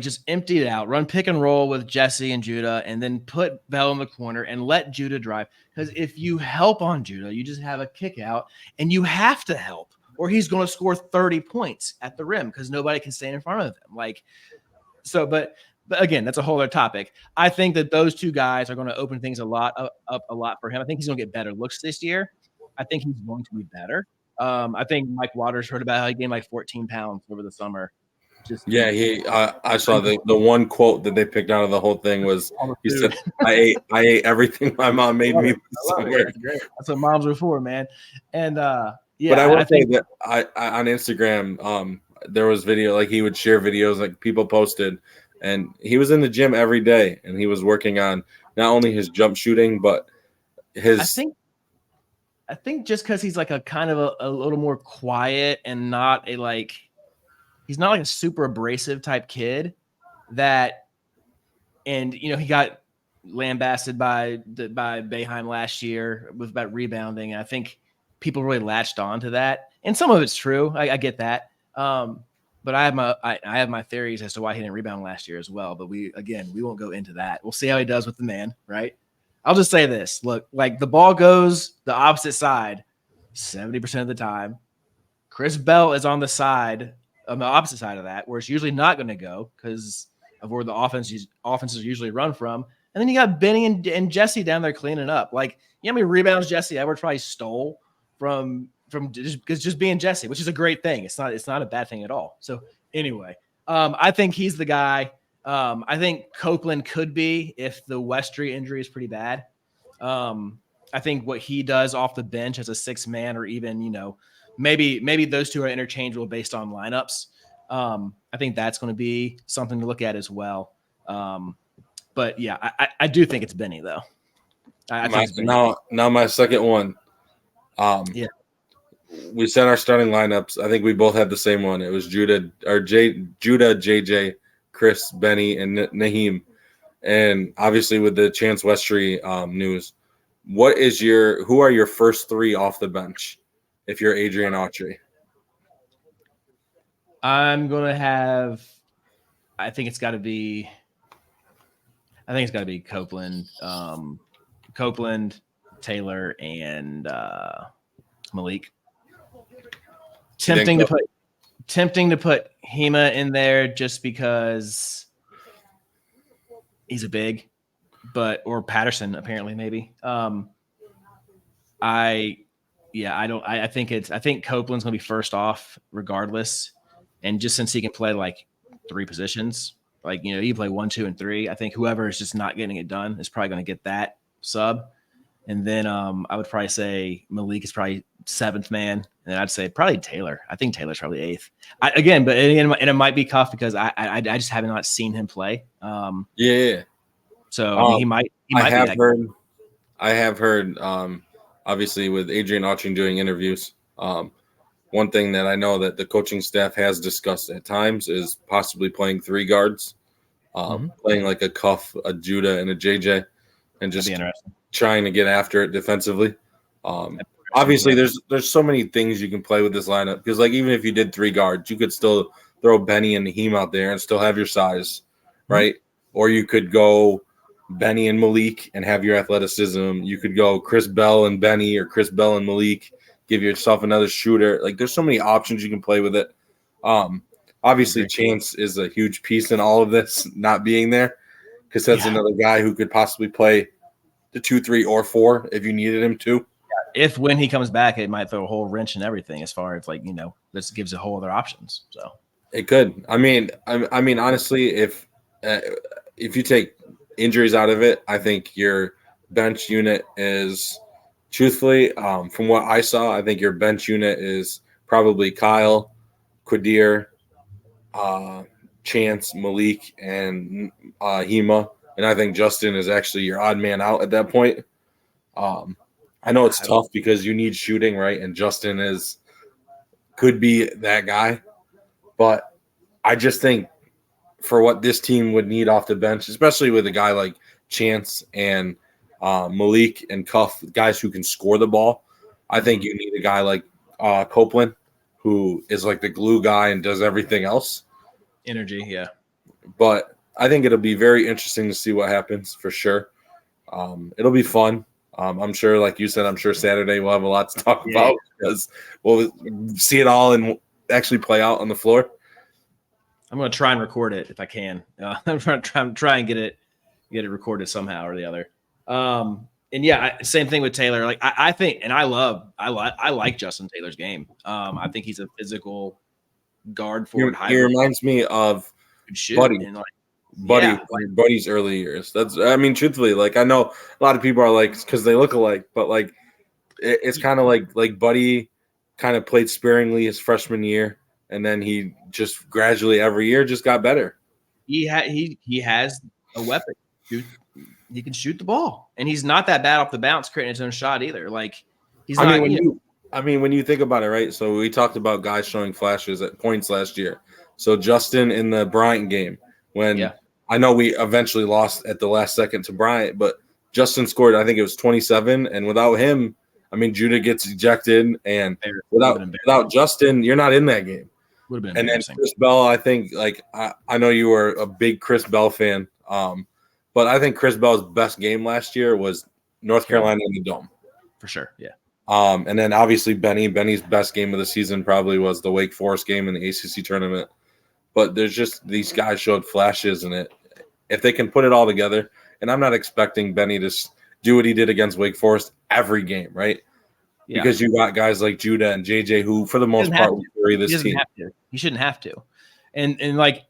just empty it out, run pick and roll with Jesse and Judah, and then put Bell in the corner and let Judah drive. Because if you help on Judah, you just have a kick out, and you have to help, or he's going to score 30 points at the rim because nobody can stand in front of him. But again, that's a whole other topic. I think that those two guys are going to open things up a lot for him. I think he's going to get better looks this year. I think he's going to be better. I think Mike Waters heard about how he gained 14 pounds over the summer. I saw the one quote that they picked out of the whole thing was he said, I ate everything my mom made me somewhere. That's what moms are for, man. And but I will say that I on Instagram, there was video, he would share videos people posted, and he was in the gym every day, and he was working on not only his jump shooting, but his. I think just because he's a kind of a little more quiet and not he's not a super abrasive type kid he got lambasted by Boeheim last year about rebounding. And I think people really latched on to that, and some of it's true. I get that. But I have my theories as to why he didn't rebound last year as well. But we won't go into that. We'll see how he does with the man, right? I'll just say this. Look, the ball goes the opposite side 70% of the time. Chris Bell is on the opposite side of that, where it's usually not going to go because of where the offenses usually run from. And then you got Benny and Jesse down there cleaning up. You know how many rebounds Jesse Edwards probably stole from just being Jesse, which is a great thing. It's not a bad thing at all. So anyway, I think he's the guy. I think Copeland could be if the Westry injury is pretty bad. I think what he does off the bench as a 6-man, or even maybe those two are interchangeable based on lineups. I think that's going to be something to look at as well. But yeah, I do think it's Benny though. I think it's Benny. Now my second one. We set our starting lineups. I think we both had the same one. It was Judah, JJ, Chris, Benny, and Naheem. And obviously with the Chance Westry news, who are your first three off the bench if you're Adrian Autry? I'm going to have – I think it's got to be Copeland, Taylor, and Malik. Tempting to put Hema in there just because he's a big, or Patterson apparently maybe. I think Copeland's gonna be first off regardless, and just since he can play three positions, you play 1, 2, and 3. I think whoever is just not getting it done is probably gonna get that sub. And then I would probably say Malik is probably 7th man, and then I'd say probably Taylor. I think Taylor's probably 8th. And it might be tough because I just have not seen him play. So he might. I have heard. Obviously, with Adrian Autry doing interviews, one thing that I know that the coaching staff has discussed at times is possibly playing 3 guards, playing a Cuff, a Judah, and a JJ, and just trying to get after it defensively. Obviously, there's so many things you can play with this lineup because, even if you did 3 guards, you could still throw Benny and Naheem out there and still have your size, right? Or you could go Benny and Malik and have your athleticism. You could go Chris Bell and Benny or Chris Bell and Malik, give yourself another shooter. There's so many options you can play with it. Obviously, Chance is a huge piece in all of this, not being there. because that's another guy who could possibly play the 2, 3, or 4 if you needed him to. If when he comes back, it might throw a whole wrench in everything as far as this gives a whole other options. So it could. I mean, honestly, if you take injuries out of it, I think your bench unit is, truthfully, from what I saw, I think your bench unit is probably Kyle, Quadir, Chance, Malik, and Hema. And I think Justin is actually your odd man out at that point. I know it's tough because you need shooting, right? And Justin could be that guy. But I just think for what this team would need off the bench, especially with a guy like Chance and Malik and Cuff, guys who can score the ball, I think you need a guy like Copeland, who is like the glue guy and does everything else. Energy, yeah. But I think it'll be very interesting to see what happens for sure. It'll be fun. I'm sure, like you said, I'm sure Saturday we'll have a lot to talk about because we'll see it all and actually play out on the floor. I'm going to try and record it if I can. I'm trying to try and get it recorded somehow or the other. And yeah, same thing with Taylor. Like I think, and I like Justin Taylor's game. I think he's a physical guard forward. He reminds me of Buddy. Buddy's early years. Truthfully, like I know a lot of people are like, because they look alike, but like it's kind of like Buddy kind of played sparingly his freshman year, and then he just gradually every year just got better. He has a weapon, dude. He can shoot the ball, and he's not that bad off the bounce, creating his own shot either. Like he's not. When you think about it, right? So we talked about guys showing flashes at points last year. So Justin in the Bryant game, when I know we eventually lost at the last second to Bryant, but Justin scored, I think it was 27, and without him, Judah gets ejected, and without Justin, you're not in that game. Would have been and then Chris Bell, I think, like I know you were a big Chris Bell fan, but I think Chris Bell's best game last year was North Carolina in the Dome. For sure, yeah. And then obviously Benny's best game of the season probably was the Wake Forest game in the ACC tournament. But there's just these guys showed flashes in it. If they can put it all together, and I'm not expecting Benny to do what he did against Wake Forest every game, right? Yeah. Because you got guys like Judah and JJ who, for the most part, will carry this team. He shouldn't have to. And like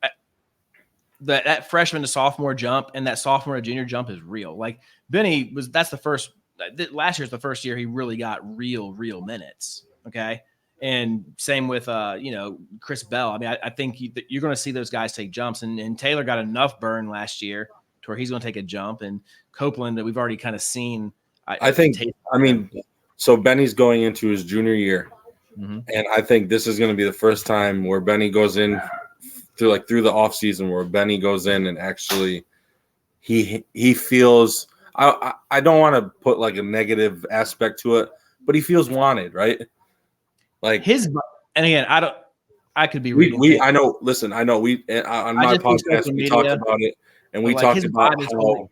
that freshman to sophomore jump and that sophomore to junior jump is real. Like Benny last year's the first year he really got real minutes. Okay. And same with, Chris Bell. I think you're going to see those guys take jumps. And Taylor got enough burn last year to where he's going to take a jump. And Copeland, that we've already kind of seen. So Benny's going into his junior year. Mm-hmm. And I think this is going to be the first time where Benny goes in through the offseason, where Benny goes in and actually he feels – I don't want to put like a negative aspect to it, but he feels wanted, right? Like and again, I could be reading. I know. Listen, I know. We on my podcast we talked about it, and we talked about how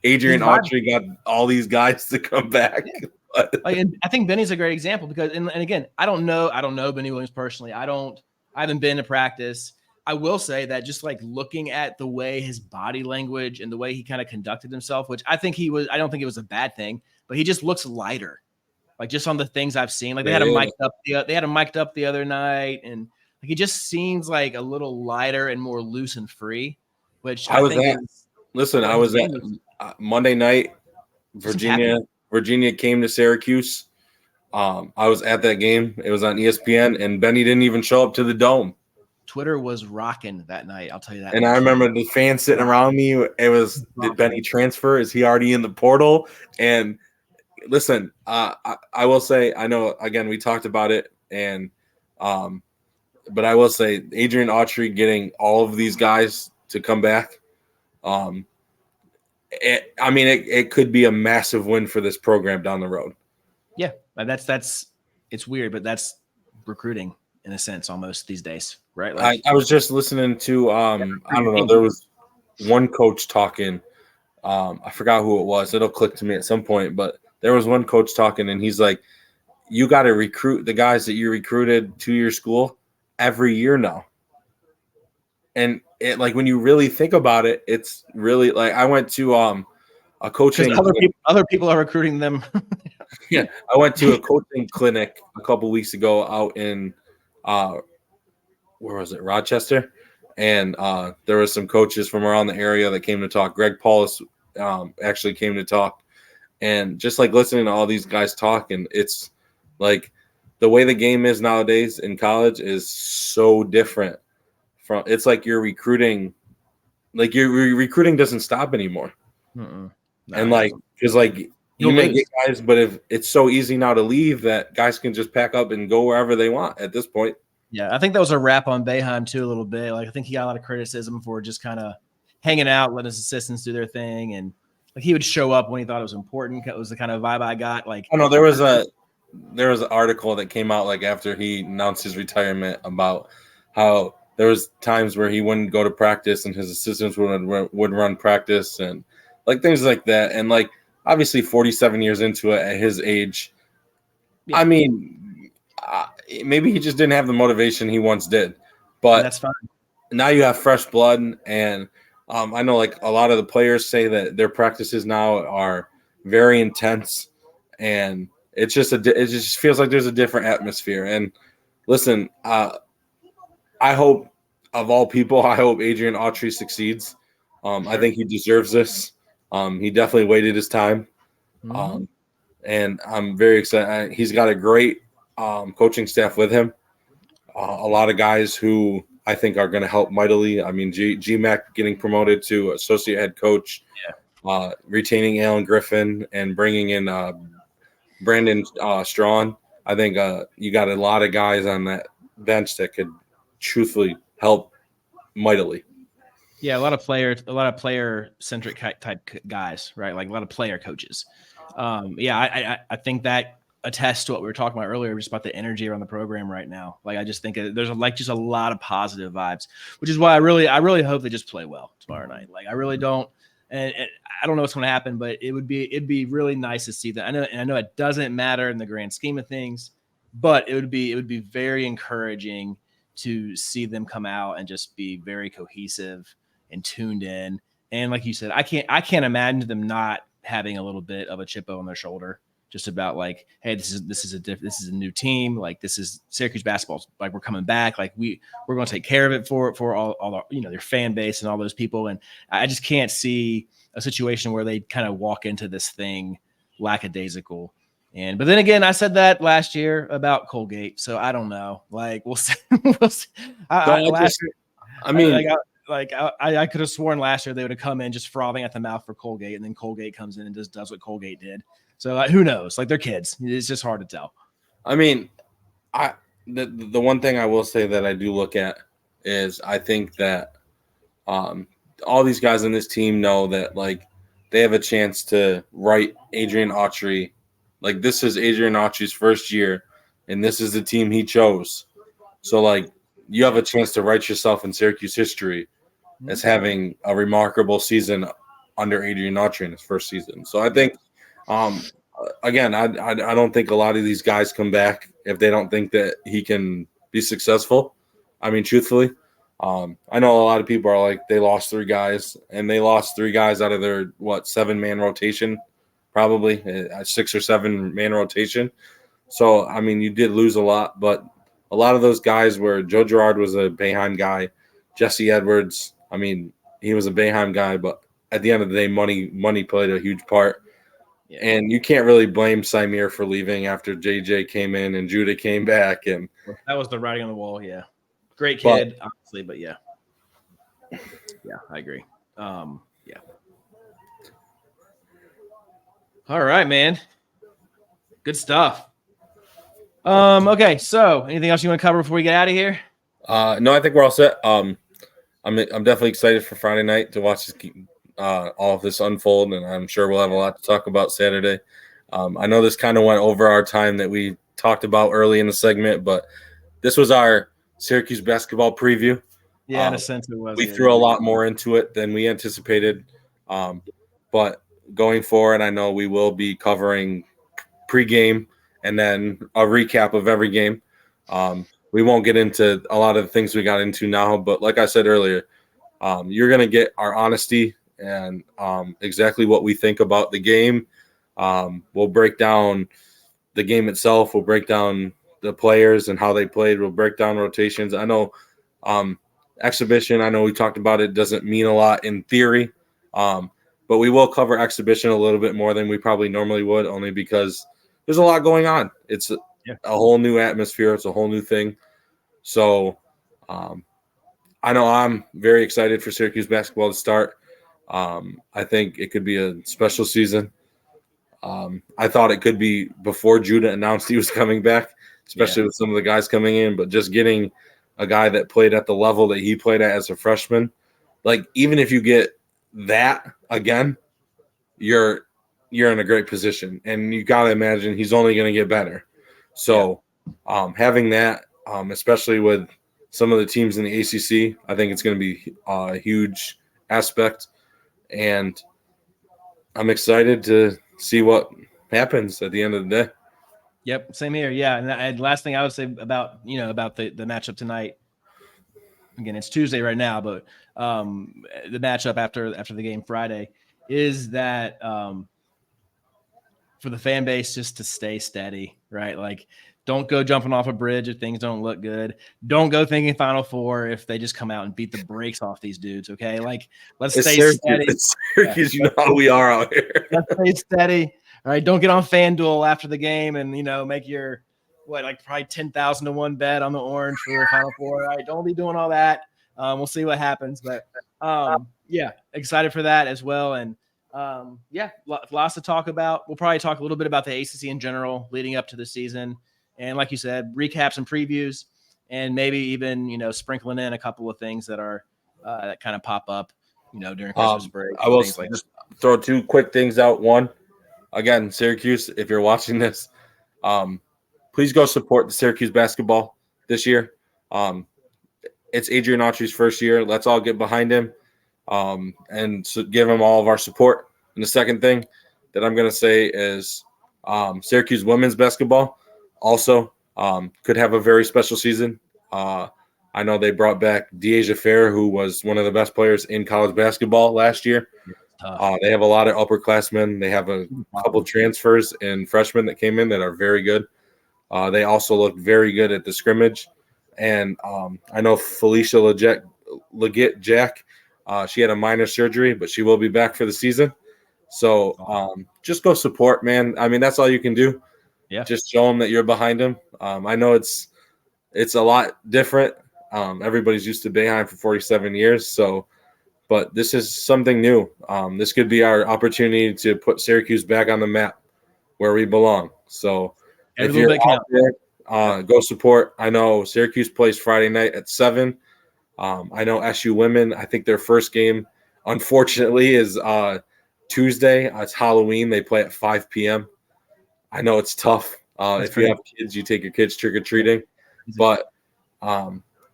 Adrian Autry got all these guys to come back. Yeah. And I think Benny's a great example because, and again, I don't know Benny Williams personally. I haven't been to practice. I will say that just like looking at the way his body language and the way he kind of conducted himself, which I don't think it was a bad thing, but he just looks lighter. Like just on the things I've seen, like they had him mic'd up the other night, and like he just seems like a little lighter and more loose and free. Which I was at Monday night. Virginia came to Syracuse. I was at that game. It was on ESPN, and Benny didn't even show up to the Dome. Twitter was rocking that night. I'll tell you that. And I remember the fans sitting around me. It was, did Benny transfer? Is he already in the portal? And listen, I will say, I know, again, we talked about it, and but I will say Adrian Autry getting all of these guys to come back, it could be a massive win for this program down the road. Yeah, that's it's weird, but that's recruiting in a sense almost these days, right? Like, I was just listening to, I don't know, there was one coach talking, I forgot who it was. It'll click to me at some point, but there was one coach talking, and he's like, you got to recruit the guys that you recruited to your school every year now. and it, like, when you really think about it, it's really like I went to a coaching because other people are recruiting them. yeah, I went to a coaching clinic a couple weeks ago out in where was it, Rochester, and there were some coaches from around the area that came to talk. Greg Paulus actually came to talk, and just like listening to all these guys talk, and it's like the way the game is nowadays in college is so different from. It's like you're recruiting, like your recruiting doesn't stop anymore, No, and like because like you may get guys, but if it's so easy now to leave that guys can just pack up and go wherever they want at this point. Yeah, I think that was a wrap on Boeheim too a little bit. Like I think he got a lot of criticism for just kind of hanging out, letting his assistants do their thing, and like he would show up when he thought it was important. It was the kind of vibe I got. Like, I know there was an article that came out like after he announced his retirement about how there was times where he wouldn't go to practice and his assistants would run practice and like things like that. And like obviously 47 years into it at his age, yeah. I mean, maybe he just didn't have the motivation he once did. But that's fine. Now you have fresh blood, and I know like a lot of the players say that their practices now are very intense, and it just feels like there's a different atmosphere. And listen, I hope of all people, I hope Adrian Autry succeeds. I think he deserves this. He definitely waited his time, and I'm very excited. He's got a great coaching staff with him. A lot of guys who I think are going to help mightily. I mean, GMAC getting promoted to associate head coach, retaining Alan Griffin and bringing in Brandon Strawn. I think you got a lot of guys on that bench that could truthfully help mightily. Yeah, a lot of player-centric type guys, right? Like a lot of player coaches. I think that attests to what we were talking about earlier, just about the energy around the program right now. Like I just think there's just a lot of positive vibes, which is why I really hope they just play well tomorrow night. Like I really don't, and I don't know what's going to happen, but it'd be really nice to see that. I know it doesn't matter in the grand scheme of things, but it would be very encouraging to see them come out and just be very cohesive and tuned in. And like you said, I can't imagine them not having a little bit of a chip on their shoulder, just about like, hey, this is a new team. Like this is Syracuse basketball. Like we're coming back. Like we're going to take care of it for all the, their fan base and all those people. And I just can't see a situation where they kind of walk into this thing lackadaisical. But then again, I said that last year about Colgate, so I don't know. Like we'll see. We'll see. I could have sworn last year they would have come in just frothing at the mouth for Colgate, and then Colgate comes in and just does what Colgate did. So who knows? Like they're kids. It's just hard to tell. I mean, the one thing I will say that I do look at is I think that all these guys on this team know that like they have a chance to write Adrian Autry. Like this is Adrian Autry's first year, and this is the team he chose. So like you have a chance to write yourself in Syracuse history as having a remarkable season under Adrian Autry in his first season. So I think, again, I don't think a lot of these guys come back if they don't think that he can be successful. I mean, truthfully, I know a lot of people are like they lost 3 guys, and they lost 3 guys out of their 7-man rotation. Probably a 6 or 7-man rotation. So, I mean, you did lose a lot, but a lot of those guys were Joe Girard was a Boeheim guy. Jesse Edwards, I mean, he was a Boeheim guy, but at the end of the day, money played a huge part. Yeah. And you can't really blame Symir for leaving after JJ came in and Judah came back. And that was the writing on the wall, yeah. Great kid, obviously, but yeah. Yeah, I agree. Yeah. All right, man. Good stuff. Okay, so anything else you want to cover before we get out of here? No, I think we're all set. I'm definitely excited for Friday night to watch this, all of this unfold, and I'm sure we'll have a lot to talk about Saturday. I know this kind of went over our time that we talked about early in the segment, but this was our Syracuse basketball preview. Yeah, in a sense it was. We threw a lot more into it than we anticipated, but going forward, I know we will be covering pregame and then a recap of every game. we won't get into a lot of the things we got into now. But like I said earlier, you're going to get our honesty and exactly what we think about the game. We'll break down the game itself. We'll break down the players and how they played. We'll break down rotations. I know exhibition, I know we talked about it, doesn't mean a lot in theory. But we will cover exhibition a little bit more than we probably normally would, only because there's a lot going on. It's a whole new atmosphere. It's a whole new thing. So I know I'm very excited for Syracuse basketball to start. I think it could be a special season. I thought it could be before Judah announced he was coming back, especially with some of the guys coming in, but just getting a guy that played at the level that he played at as a freshman, like even if you get that again, you're in a great position, and you got to imagine he's only going to get better. So having that, especially with some of the teams in the ACC, I think it's going to be a huge aspect, and I'm excited to see what happens at the end of the day. Yep, same here. Yeah, and last thing I would say about the matchup tonight. Again, it's Tuesday right now, but the matchup after the game Friday is that for the fan base just to stay steady, right? Like, don't go jumping off a bridge if things don't look good. Don't go thinking Final Four if they just come out and beat the brakes off these dudes, okay? Like, let's stay steady. It's Syracuse, you know how we are out here. Let's stay steady. All right, don't get on FanDuel after the game and, make your, probably 10,000 to 1 bet on the Orange for the Final Four. All right, don't be doing all that. We'll see what happens. But, excited for that as well. And, lots to talk about. We'll probably talk a little bit about the ACC in general leading up to the season. And like you said, recaps and previews, and maybe even, sprinkling in a couple of things that are that kind of pop up, during Christmas break. I will just throw 2 quick things out. One, again, Syracuse, if you're watching this, please go support the Syracuse basketball this year. It's Adrian Autry's first year. Let's all get behind him and so give him all of our support. And the second thing that I'm going to say is Syracuse women's basketball also could have a very special season. I know they brought back Deasia Fair, who was one of the best players in college basketball last year. They have a lot of upperclassmen. They have a couple transfers and freshmen that came in that are very good. They also look very good at the scrimmage. And I know Felicia Leggett Jack, she had a minor surgery, but she will be back for the season. So just go support, man. I mean, that's all you can do. Yeah. Just show them that you're behind them. I know it's a lot different. Everybody's used to Boeheim for 47 years. But this is something new. This could be our opportunity to put Syracuse back on the map where we belong. So if you're out there, go support. I know Syracuse plays Friday night at 7. I know SU women, I think their first game, unfortunately, is Tuesday. It's Halloween. They play at 5 p.m. I know it's tough. If you have kids, you take your kids trick-or-treating. But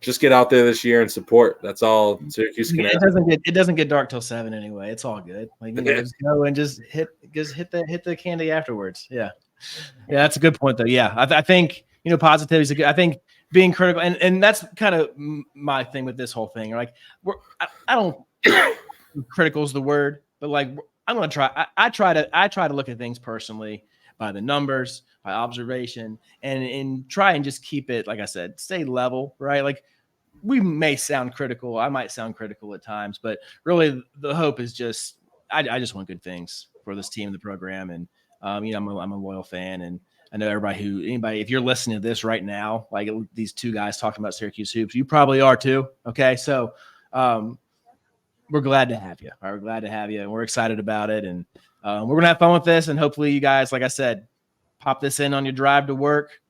just get out there this year and support. That's all Syracuse can ask. It doesn't get dark till 7 anyway. It's all good. Just go and just hit the candy afterwards. Yeah, that's a good point though. Yeah, I think positivity is a good. I think being critical, and that's kind of my thing with this whole thing. Like, I don't critical is the word, but like I'm gonna try. I try to look at things personally by the numbers, by observation, and try and just keep it, like I said, stay level, right? Like, we may sound critical. I might sound critical at times, but really the hope is just, I just want good things for this team, the program. And, I'm a loyal fan, and I know anybody, if you're listening to this right now, like these 2 guys talking about Syracuse hoops, you probably are too. Okay. So, we're glad to have you. All right, we're glad to have you, and we're excited about it. And we're going to have fun with this. And hopefully you guys, like I said, pop this in on your drive to work.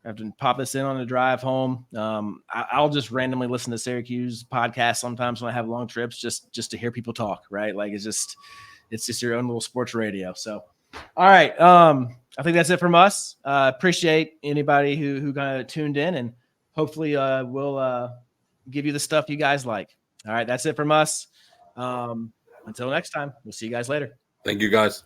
Have to pop this in on the drive home. I'll just randomly listen to Syracuse podcasts sometimes when I have long trips, just to hear people talk, right? Like, it's just your own little sports radio. So, all right. I think that's it from us. Appreciate anybody who kind of tuned in, and hopefully we'll give you the stuff you guys like. All right. That's it from us. Until next time, we'll see you guys later. Thank you, guys.